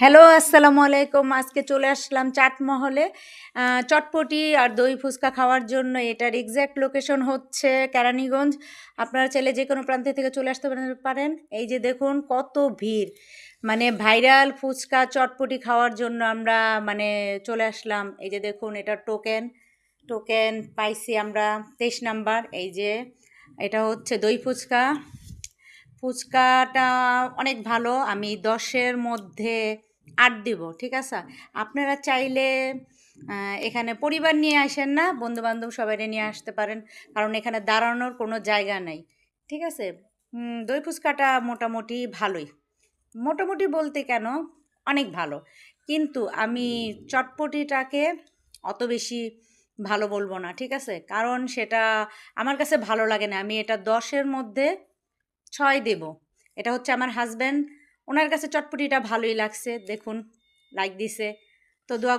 Hello, আসসালামু আলাইকুম। আজকে চলে আসলাম চাটমহলে। চটপটি আর দই ফুচকা খাওয়ার জন্য। এটার এক্সাক্ট লোকেশন হচ্ছে কেরানীগঞ্জ। আপনারা চাইলে যেকোনো প্রান্ত থেকে চলে আসতে পারেন। এই যে দেখুন কত ভিড়। মানে ভাইরাল ফুচকা, চটপটি খাওয়ার জন্য আমরা মানে চলে আসলাম। এই যে দেখুন এটা টোকেন পাইছি আমরা 23 নাম্বার। এই যে এটা হচ্ছে দই ফুচকা। ফুচকাটা অনেক ভালো। আমি 10-এর মধ্যে 8 দিব। ঠিক আছে? আপনারা চাইলে এখানে পরিবার নিয়ে আসেন না, বন্ধু-বান্ধব সবাইরে নিয়ে আসতে পারেন। কারণ এখানে দাঁড়ানোর কোনো জায়গা নাই। ঠিক আছে? দই ফুচকাটা মোটামুটি ভালোই। মোটামুটি বলতে কেন, অনেক ভালো। কিন্তু আমি চটপটিটাকে অত বেশি ভালো বলব না। ঠিক আছে? কারণ সেটা আমার কাছে ভালো লাগে না। আমি এটা 10-এর মধ্যে 6 দেব। এটা হচ্ছে আমার হাসব্যান্ড। উনার কাছে চটপটিটা ভালোই লাগছে। দেখুন লাইক দিছে। তো দোয়া